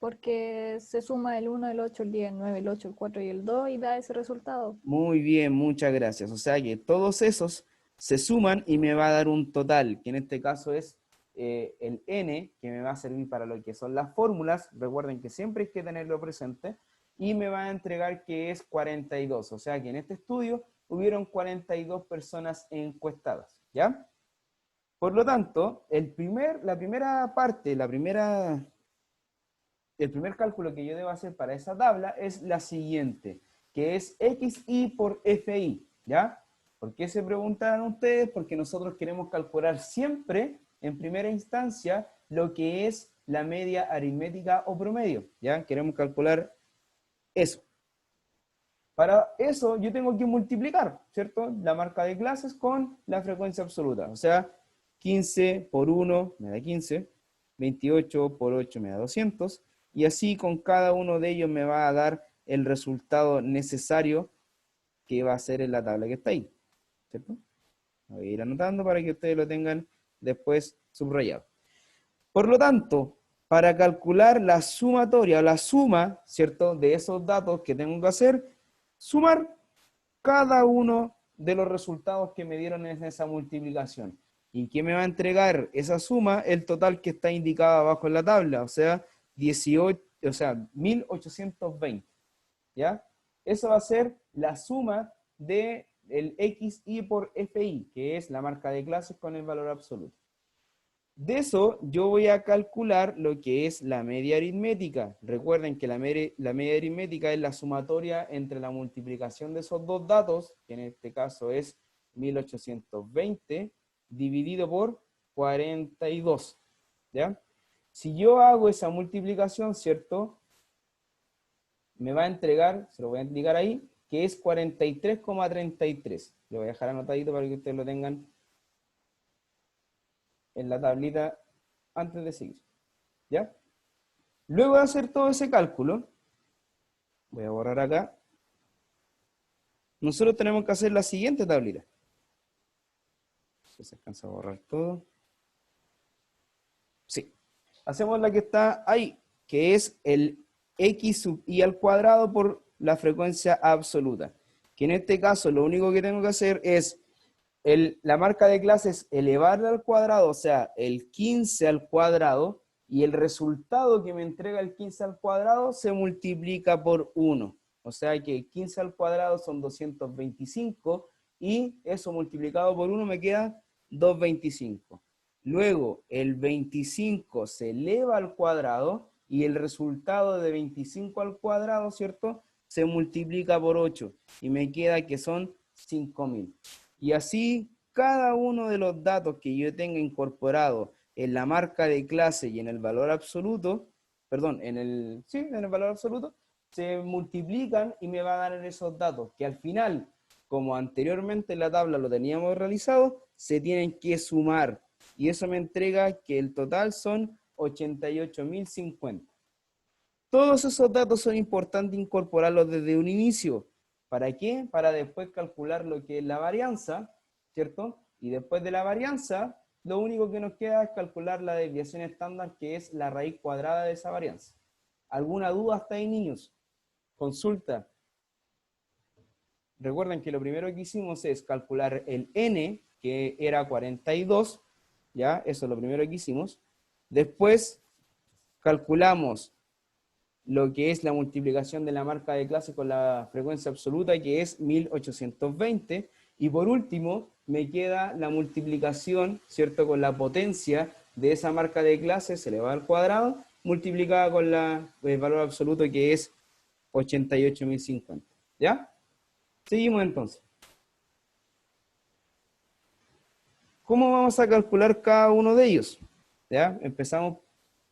Porque se suma el 1, el 8, el 10, el 9, el 8, el 4 y el 2 y da ese resultado. Muy bien, muchas gracias. O sea que todos esos se suman y me va a dar un total, que en este caso es el n, que me va a servir para lo que son las fórmulas. Recuerden que siempre hay que tenerlo presente. Y me va a entregar que es 42. O sea que en este estudio hubieron 42 personas encuestadas, ¿ya? Por lo tanto, el primer cálculo que yo debo hacer para esa tabla es la siguiente, que es XI por FI, ¿ya? ¿Por qué se preguntarán ustedes? Porque nosotros queremos calcular siempre, en primera instancia, lo que es la media aritmética o promedio, ¿ya? Queremos calcular eso. Para eso yo tengo que multiplicar, ¿cierto? La marca de clases con la frecuencia absoluta. O sea, 15 por 1 me da 15, 28 por 8 me da 200, y así con cada uno de ellos me va a dar el resultado necesario que va a ser en la tabla que está ahí, ¿cierto? Voy a ir anotando para que ustedes lo tengan después subrayado. Por lo tanto, para calcular la sumatoria o la suma, ¿cierto?, de esos datos que tengo que hacer, sumar cada uno de los resultados que me dieron en esa multiplicación. ¿Y qué me va a entregar esa suma? El total que está indicado abajo en la tabla, o sea, 1820, ¿ya? Eso va a ser la suma del XI por FI, que es la marca de clases con el valor absoluto. De eso yo voy a calcular lo que es la media aritmética. Recuerden que la media aritmética es la sumatoria entre la multiplicación de esos dos datos, que en este caso es 1820, dividido por 42, ¿ya? Si yo hago esa multiplicación, ¿cierto?, me va a entregar, se lo voy a indicar ahí, que es 43,33. Lo voy a dejar anotadito para que ustedes lo tengan en la tablita antes de seguir, ¿ya? Luego de hacer todo ese cálculo, voy a borrar acá, nosotros tenemos que hacer la siguiente tablita. Se alcanza a borrar todo. Sí. Hacemos la que está ahí, que es el x sub i al cuadrado por la frecuencia absoluta. Que en este caso lo único que tengo que hacer es la marca de clase es elevarla al cuadrado, o sea, el 15 al cuadrado, y el resultado que me entrega el 15 al cuadrado se multiplica por 1. O sea que 15 al cuadrado son 225, y eso multiplicado por 1 me queda 225. Luego, el 25 se eleva al cuadrado, y el resultado de 25 al cuadrado, ¿cierto?, se multiplica por 8, y me queda que son 5000. Y así, cada uno de los datos que yo tenga incorporado en la marca de clase y en el valor absoluto, perdón, en el valor absoluto, se multiplican y me va a dar esos datos, que al final, como anteriormente en la tabla lo teníamos realizado, se tienen que sumar. Y eso me entrega que el total son 88.050. Todos esos datos son importantes incorporarlos desde un inicio. ¿Para qué? Para después calcular lo que es la varianza, ¿cierto? Y después de la varianza, lo único que nos queda es calcular la desviación estándar, que es la raíz cuadrada de esa varianza. ¿Alguna duda hasta ahí, niños? Consulta. Recuerden que lo primero que hicimos es calcular el n, que era 42, ¿ya? Eso es lo primero que hicimos. Después calculamos lo que es la multiplicación de la marca de clase con la frecuencia absoluta, que es 1820, y por último me queda la multiplicación, ¿cierto?, con la potencia de esa marca de clase, se elevado al cuadrado, multiplicada con el valor absoluto, que es 88.050, ¿ya? Seguimos entonces. ¿Cómo vamos a calcular cada uno de ellos? ¿Ya? Empezamos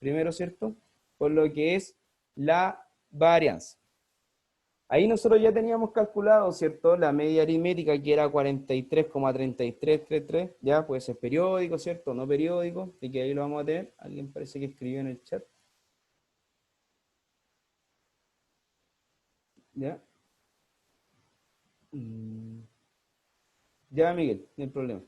primero, ¿cierto?, por lo que es la varianza. Ahí nosotros ya teníamos calculado, ¿cierto?, la media aritmética, que era 43,3333, ya puede ser periódico, ¿cierto?, no periódico, así que ahí lo vamos a tener. Alguien parece que escribió en el chat. ¿Ya? Ya, Miguel, no hay problema.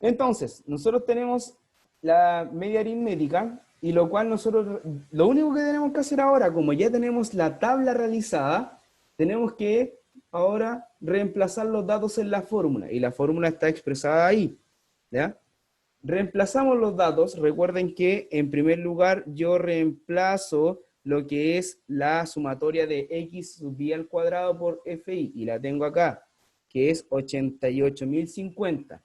Entonces, nosotros tenemos la media aritmética, y lo cual nosotros, lo único que tenemos que hacer ahora, como ya tenemos la tabla realizada, tenemos que ahora reemplazar los datos en la fórmula, y la fórmula está expresada ahí, ¿ya? Reemplazamos los datos, recuerden que en primer lugar yo reemplazo lo que es la sumatoria de x sub i al cuadrado por fi, y la tengo acá, que es 88.050.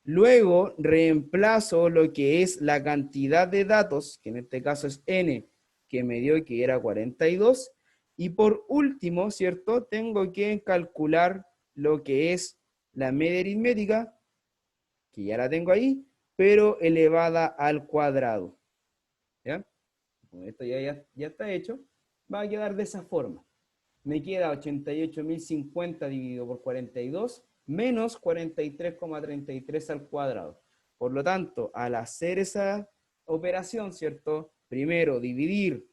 Luego reemplazo lo que es la cantidad de datos, que en este caso es n, que me dio que era 42, y por último, ¿cierto? Tengo que calcular lo que es la media aritmética, que ya la tengo ahí, pero elevada al cuadrado. ¿Ya? Como esto ya está hecho, va a quedar de esa forma. Me queda 88.050 dividido por 42 menos 43,33 al cuadrado. Por lo tanto, al hacer esa operación, ¿cierto? Primero dividir,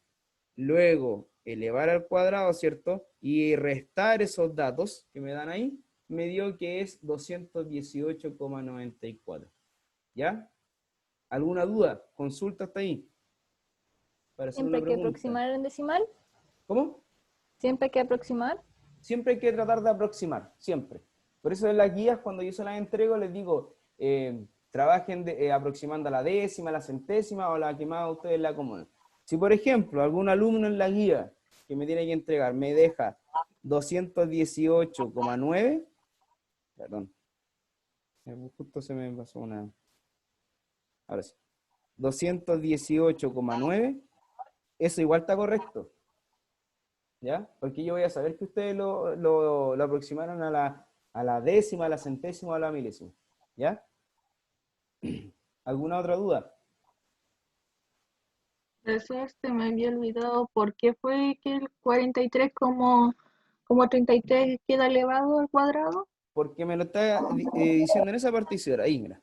luego elevar al cuadrado, ¿cierto? Y restar esos datos que me dan ahí, me dio que es 218,94. ¿Ya? ¿Alguna duda? Consulta hasta ahí. Para hacer Siempre una hay que pregunta. aproximar en decimal. ¿Cómo? Siempre hay que aproximar. Siempre hay que tratar de aproximar, siempre. Por eso en las guías, cuando yo se las entrego, les digo, trabajen aproximando a la décima, a la centésima o a la que más ustedes la acomoden. Si, por ejemplo, algún alumno en la guía que me tiene que entregar me deja 218,9, perdón, justo se me pasó una, ahora sí, 218,9, eso igual está correcto. ¿Ya? Porque yo voy a saber que ustedes lo aproximaron a la décima, a la centésima o a la milésima. ¿Ya? ¿Alguna otra duda? Eso se me había olvidado por qué fue que el 43 como 33 queda elevado al cuadrado. Porque me lo está diciendo en esa partición, ahí, mira,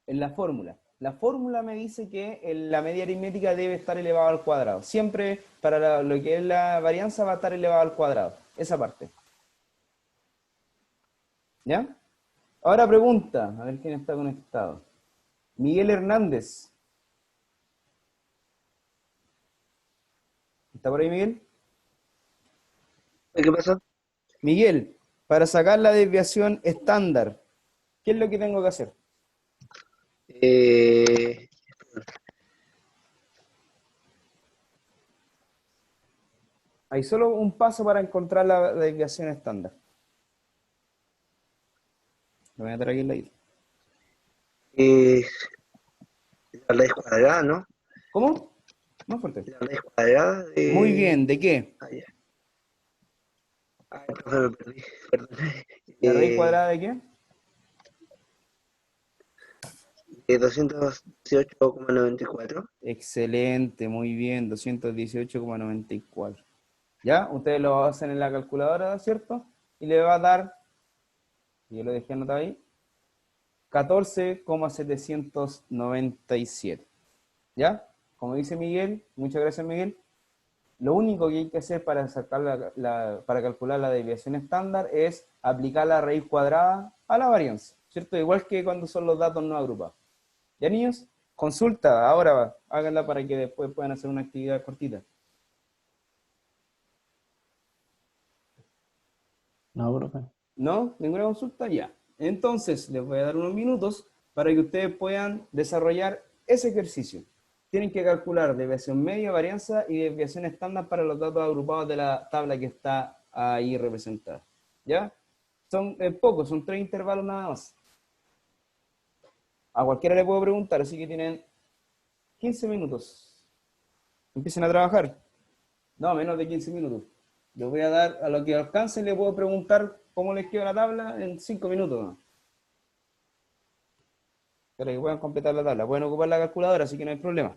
en la fórmula. La fórmula me dice que la media aritmética debe estar elevada al cuadrado. Siempre para lo que es la varianza va a estar elevada al cuadrado. Esa parte. ¿Ya? Ahora pregunta, a ver quién está conectado. Miguel Hernández. ¿Está por ahí, Miguel? ¿Qué pasa? Miguel, para sacar la desviación estándar, ¿qué es lo que tengo que hacer? Eh, Hay solo un paso para encontrar la desviación estándar. Lo voy a traer aquí en la isla. eh, la raíz cuadrada, ¿no? ¿Cómo? Más fuerte. La raíz cuadrada de... Muy bien, ¿de qué? Ah, ya. Ay, profe, me perdí, perdón. ¿La raíz Eh, cuadrada de qué? de 218,94. Excelente, muy bien, 218,94. ¿Ya? Ustedes lo hacen en la calculadora, ¿cierto? Y le va a dar, yo lo dejé anotado ahí, 14,797. ¿Ya? Como dice Miguel, muchas gracias Miguel, lo único que hay que hacer para sacar para calcular la desviación estándar es aplicar la raíz cuadrada a la varianza, ¿cierto? Igual que cuando son los datos no agrupados. ¿Ya, niños? Consulta, ahora háganla para que después puedan hacer una actividad cortita. No, profe. ¿No? ¿Ninguna consulta? Ya. Entonces, les voy a dar unos minutos para que ustedes puedan desarrollar ese ejercicio. Tienen que calcular desviación media, varianza y desviación estándar para los datos agrupados de la tabla que está ahí representada. ¿Ya? Son pocos, son 3 intervalos nada más. A cualquiera le puedo preguntar, así que tienen 15 minutos. Empiecen a trabajar. No, menos de 15 minutos. Les voy a dar, a lo que alcance, le puedo preguntar cómo les quedó la tabla en 5 minutos, ¿no? Para que puedan completar la tabla. Pueden ocupar la calculadora, así que no hay problema.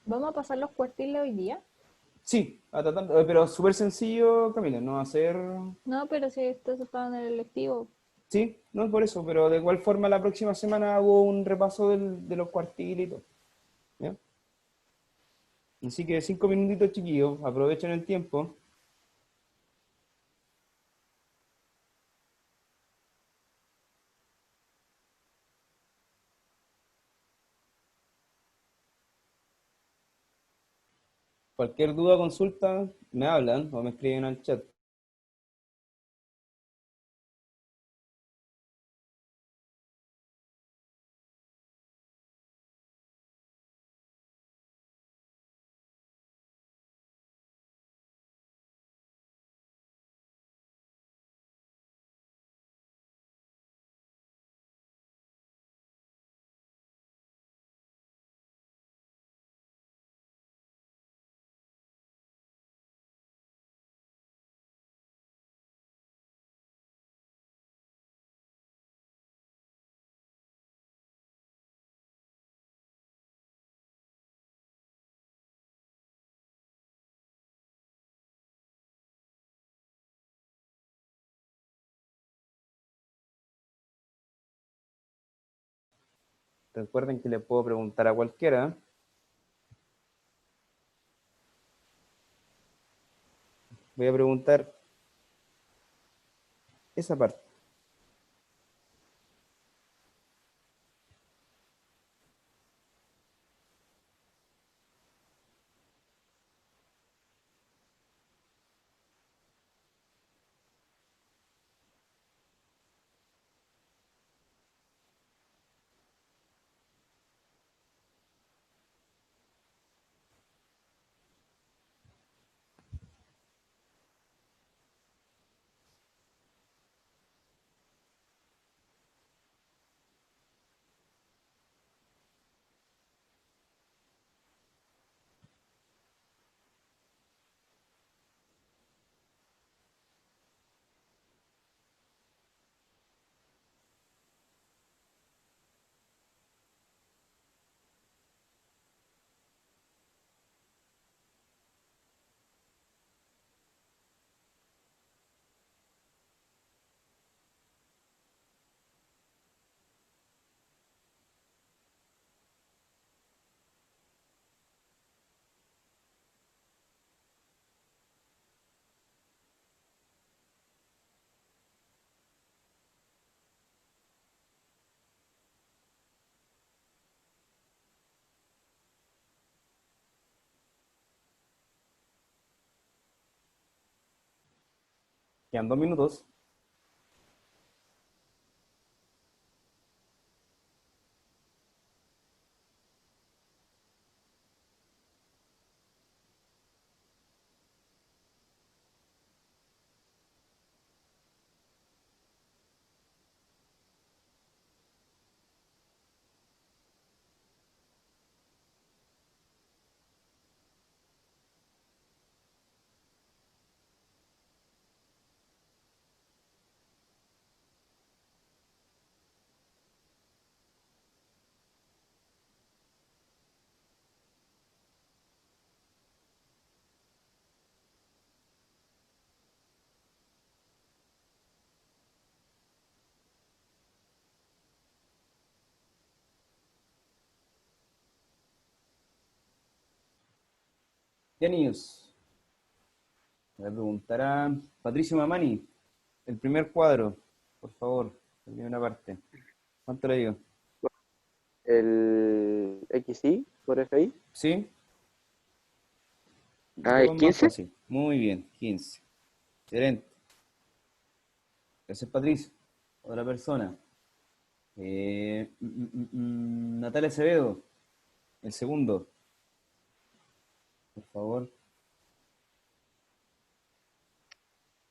¿Vamos a pasar los cuartiles hoy día? Sí, pero súper sencillo, Camila, no va a ser... No, pero si esto se paga en el electivo. Sí, no es por eso, pero de igual forma la próxima semana hago un repaso de los cuartiles y todo. ¿Ya? Así que 5 minutitos, chiquillos, aprovechen el tiempo. Cualquier duda, consulta, me hablan o me escriben al chat. Recuerden que le puedo preguntar a cualquiera. Voy a preguntar esa parte. Quedan 2 minutos. Ya, niños. Voy a preguntar a Patricio Mamani. El primer cuadro, por favor. La primera parte. ¿Cuánto le digo? El XI por FI. ¿Sí? Un Ah, poco más 15. fácil. Muy bien, 15. Excelente. Gracias, Patricio. Otra persona. Natalia Acevedo. El segundo. Por favor.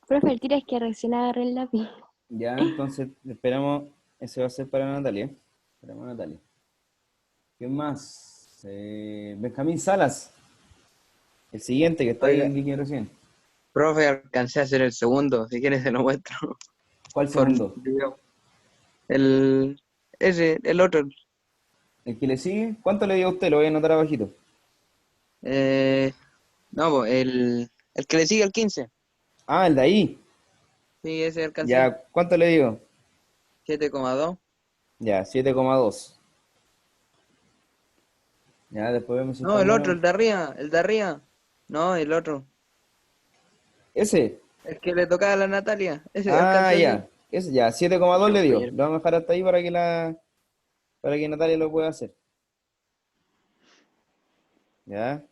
Profe, el tira es que recién agarré el lápiz. Ya, entonces esperamos. Ese va a ser para Natalia. Esperamos a Natalia. ¿Quién más? Benjamín Salas. El siguiente que está ahí Oiga, en línea recién. profe, alcancé a hacer el segundo. Si quieres se lo muestro. ¿Cuál Por segundo? video. El otro. ¿El que le sigue? ¿Cuánto le dio a usted? Lo voy a anotar abajito. Eh, no, pues, el que le sigue al 15. Ah, el de ahí. Sí, ese alcancé. Ya, ¿cuánto le digo? 7,2. Ya, 7,2. Ya, después vemos si No, está el otro, bueno. el de arriba, el de arriba. No, el otro. Ese. El que le tocaba a la Natalia. Ese Ah, alcancé así. ya. Ese ya, 7,2 le dio. Compañero. Lo vamos a dejar hasta ahí para que Natalia lo pueda hacer. Ya.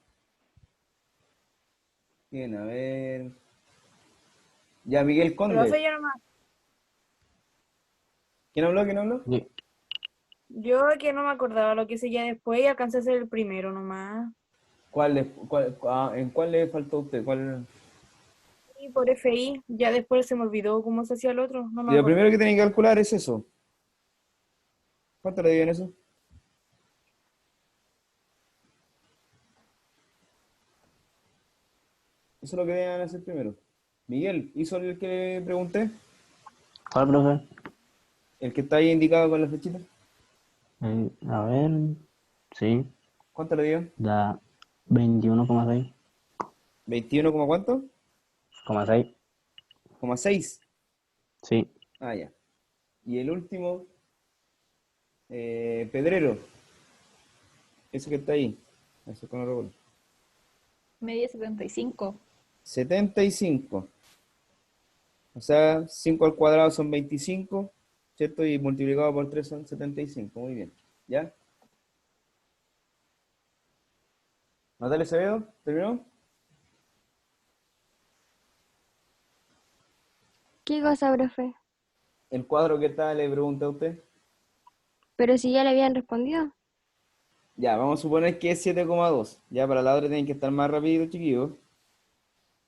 Bien, a ver. Ya, Miguel Profe, Conde. yo nomás, ¿Quién habló? ¿Quién habló? Yo- yo que no me acordaba lo que hice ya después y alcancé a hacer el primero nomás. ¿En cuál le faltó a usted? ¿Cuál? Y por FI, ya después se me olvidó cómo se hacía el otro, no me Y lo acuerdo. primero que tiene que calcular es eso. ¿Cuánto le dio en eso? Eso es lo que deben hacer primero. Miguel, ¿hizo el que le pregunté? ¿Cuál, profe? El que está ahí indicado con la flechita. A ver, sí, ¿Cuánto le dio? da 21,6. ¿21, cuánto? 6, ¿Coma 6? sí. Ah, ya. Y el último, Pedrero. Ese que está ahí. Ese con otro color. Media 75. 75. O sea, 5 al cuadrado son 25, ¿cierto? Y multiplicado por 3 son 75. Muy bien. ¿Ya? Natalia Acevedo, ¿terminó? ¿Qué cosa, profe? El cuadro que está, le pregunté a usted. Pero si ya le habían respondido. Ya, vamos a suponer que es 7,2. Ya, para la otra tienen que estar más rápido, chiquillos.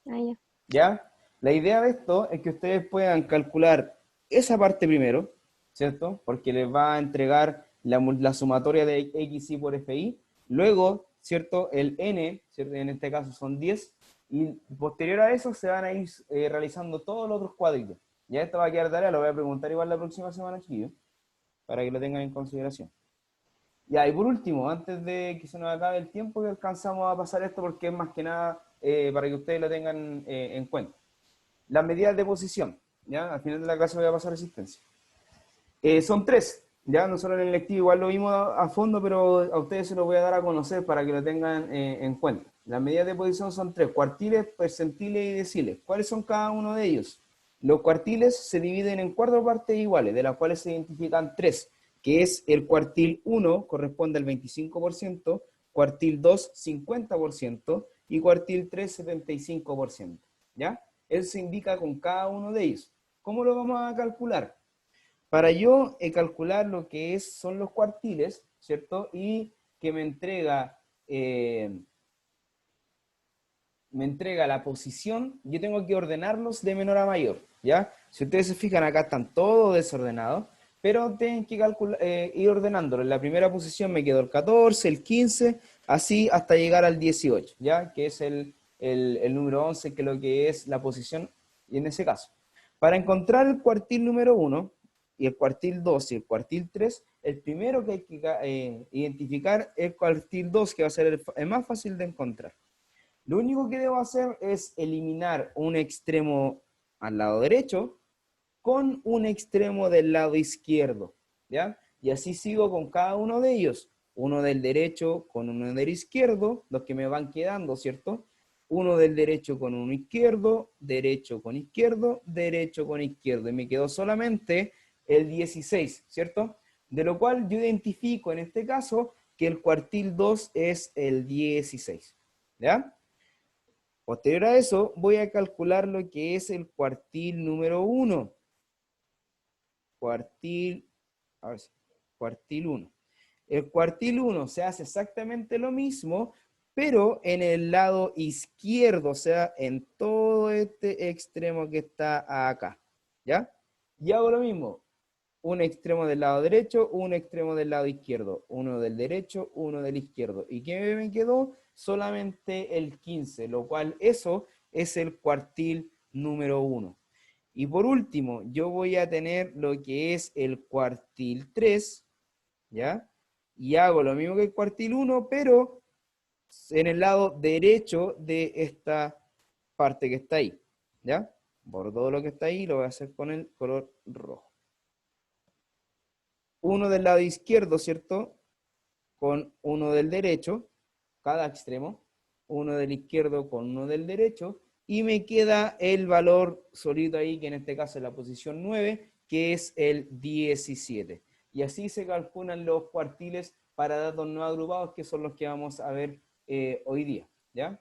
Ah, ya. ¿Ya? La idea de esto es que ustedes puedan calcular esa parte primero, ¿cierto? Porque les va a entregar la sumatoria de XY por FI. Luego, ¿cierto? El N, ¿cierto? En este caso son 10. Y posterior a eso se van a ir realizando todos los otros cuadritos. Ya esto va a quedar tarea, lo voy a preguntar igual la próxima semana, chiquillos, para que lo tengan en consideración. Ya, y por último, antes de que se nos acabe el tiempo, que alcanzamos a pasar esto porque es más que nada para que ustedes lo tengan en cuenta. Las medidas de posición, ¿ya? Al final de la clase voy a pasar resistencia. Son 3, ¿ya? Nosotros en el lectivo igual lo vimos a fondo, pero a ustedes se los voy a dar a conocer para que lo tengan en cuenta. Las medidas de posición son 3, cuartiles, percentiles y deciles. ¿Cuáles son cada uno de ellos? Los cuartiles se dividen en 4 partes iguales, de las cuales se identifican 3, que es el cuartil 1, corresponde al 25%, cuartil 2, 50%, y cuartil 3, 75%, ¿ya? Eso se indica con cada uno de ellos. ¿Cómo lo vamos a calcular? Para yo calcular lo que son los cuartiles, ¿cierto? Y que me entrega la posición, yo tengo que ordenarlos de menor a mayor, ¿ya? Si ustedes se fijan, acá están todos desordenados, pero tienen que ir ordenándolos. En la primera posición me quedó el 14, el 15, así hasta llegar al 18, ¿ya? Que es el número 11, que es lo que es la posición, y en ese caso. Para encontrar el cuartil número 1, y el cuartil 2 y el cuartil 3, el primero que hay que identificar es el cuartil 2, que va a ser el más fácil de encontrar. Lo único que debo hacer es eliminar un extremo al lado derecho con un extremo del lado izquierdo, ¿ya? Y así sigo con cada uno de ellos. Uno del derecho con uno del izquierdo, los que me van quedando, ¿cierto? Uno del derecho con uno izquierdo, derecho con izquierdo, derecho con izquierdo. Y me quedó solamente el 16, ¿cierto? De lo cual yo identifico en este caso que el cuartil 2 es el 16, ¿ya? Posterior a eso, voy a calcular lo que es el cuartil número 1. Cuartil, a ver, cuartil 1. El cuartil 1 se hace exactamente lo mismo, pero en el lado izquierdo, o sea, en todo este extremo que está acá, ¿ya? Y hago lo mismo, un extremo del lado derecho, un extremo del lado izquierdo, uno del derecho, uno del izquierdo. ¿Y qué me quedó? Solamente el 15, lo cual eso es el cuartil número 1. Y por último, yo voy a tener lo que es el cuartil 3, ¿ya? Y hago lo mismo que el cuartil 1, pero en el lado derecho de esta parte que está ahí, ¿ya? Por todo lo que está ahí lo voy a hacer con el color rojo. Uno del lado izquierdo, ¿cierto? Con uno del derecho, cada extremo, uno del izquierdo con uno del derecho, y me queda el valor solito ahí, que en este caso es la posición 9, que es el 17. Y así se calculan los cuartiles para datos no agrupados, que son los que vamos a ver hoy día, ¿ya?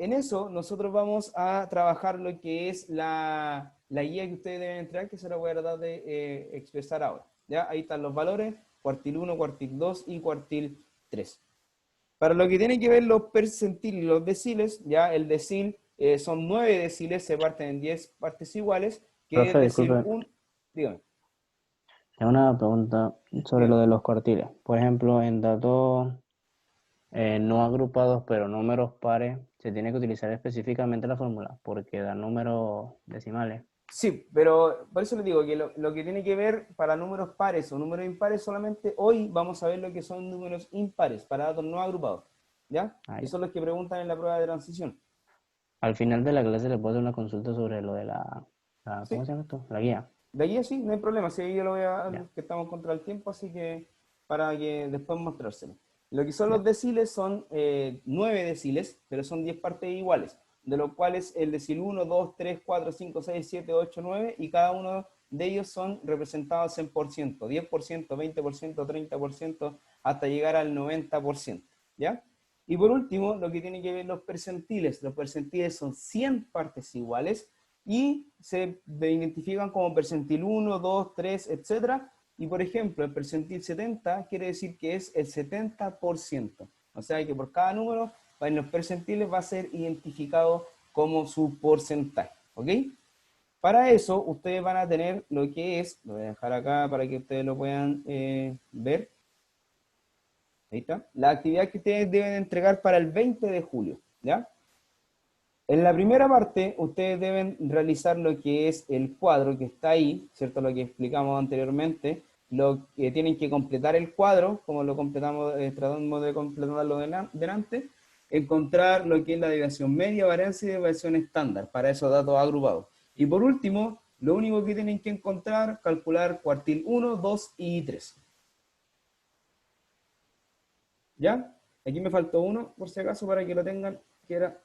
en eso nosotros vamos a trabajar lo que es la guía que ustedes deben entregar, que se la voy a tratar de expresar ahora. ¿Ya? Ahí están los valores, cuartil 1, cuartil 2 y cuartil 3. Para lo que tiene que ver los percentiles y los deciles, ya el decil son 9 deciles, se parten en 10 partes iguales, que Profe, es decir, disculpe. dígame. Tengo una pregunta sobre lo de los cuartiles. Por ejemplo, en datos no agrupados, pero números pares, se tiene que utilizar específicamente la fórmula, porque da números decimales. Sí, pero por eso les digo que lo que tiene que ver para números pares o números impares, solamente hoy vamos a ver lo que son números impares, para datos no agrupados, ¿ya? Ah, Y ya. son los que preguntan en la prueba de transición. Al final de la clase le puedo hacer una consulta sobre lo de Sí. ¿cómo se llama esto? La guía. De aquí sí, no hay problema, si ahí yo lo voy a, Ya. que estamos contra el tiempo, así que para que después mostrárselo. Lo que son Ya. los deciles son 9 deciles, pero son 10 partes iguales, de los cuales el decil 1, 2, 3, 4, 5, 6, 7, 8, 9, y cada uno de ellos son representados en por ciento, 10%, 20%, 30%, hasta llegar al 90%, ¿ya? Y por último, lo que tiene que ver los percentiles son 100 partes iguales, y se identifican como percentil 1, 2, 3, etc. Y por ejemplo, el percentil 70 quiere decir que es el 70%. O sea que por cada número en los percentiles va a ser identificado como su porcentaje. ¿Ok? Para eso, ustedes van a tener lo que es, lo voy a dejar acá para que ustedes lo puedan ver. Ahí está. La actividad que ustedes deben entregar para el 20 de julio. ¿Ya? En la primera parte, ustedes deben realizar lo que es el cuadro que está ahí, ¿cierto? Lo que explicamos anteriormente, lo que tienen que completar el cuadro, como lo completamos, tratamos de completarlo delante, encontrar lo que es la desviación media, varianza y desviación estándar para esos datos agrupados. Y por último, lo único que tienen que encontrar, calcular cuartil 1, 2 y 3. ¿Ya? Aquí me faltó uno, por si acaso, para que lo tengan, que era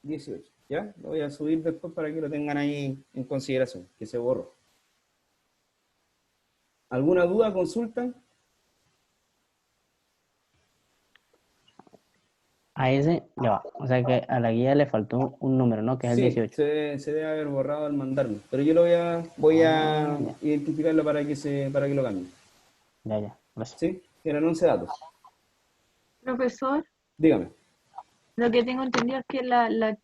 18, ¿ya? Lo voy a subir después para que lo tengan ahí en consideración, que se borró. ¿Alguna duda, consulta? A ese, ya va. O sea que a la guía le faltó un número, ¿no? Que es el Sí, 18. se debe haber borrado al mandarlo, pero yo lo voy a Ya. identificarlo para que lo cambien. Ya. Gracias. ¿Sí? Eran 11 datos. Profesor, Dígame. lo que tengo entendido es que la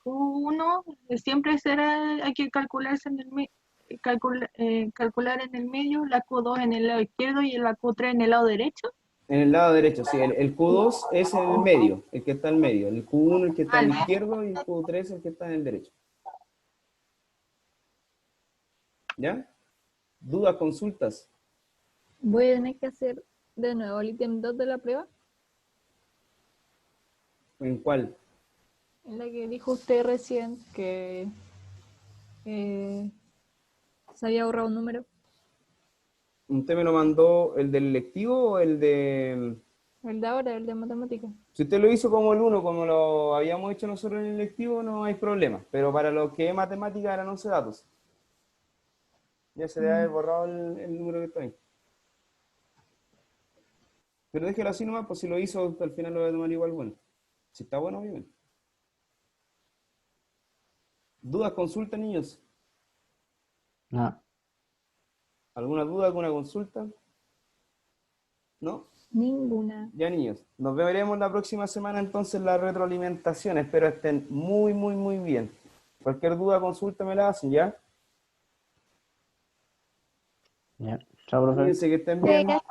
Q1 siempre será, hay que calcularse en el calcular en el medio, la Q2 en el lado izquierdo y la Q3 en el lado derecho. En el lado derecho, sí, el Q2 es en el medio, el que está en medio. El Q1 el que está en el izquierdo y el Q3 el que está en el derecho. ¿Ya? ¿Dudas, consultas? Voy a tener que hacer de nuevo el ítem 2 de la prueba, ¿En cuál? en la que dijo usted recién que se había ahorrado un número. ¿Usted me lo mandó el del lectivo o el de...? El de ahora, el de matemáticas. Si usted lo hizo como el 1, como lo habíamos hecho nosotros en el lectivo, no hay problema. Pero para lo que es matemática eran 11 datos. Ya se debe haber borrado el número que está ahí. Pero déjelo así nomás, pues si lo hizo, al final lo voy a tomar igual bueno. Si está bueno, obviamente. ¿Dudas, consultas, niños? No. ¿Alguna duda, alguna consulta? ¿No? Ninguna. Ya, niños. Nos veremos la próxima semana entonces en la retroalimentación. Espero estén muy, muy, muy bien. Cualquier duda, consulta me la hacen, ¿ya? Ya. Chao, profe. Cuídense, que estén bien. Ya,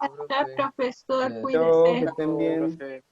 profesor, Chao, que cuídese. estén bien. Profe.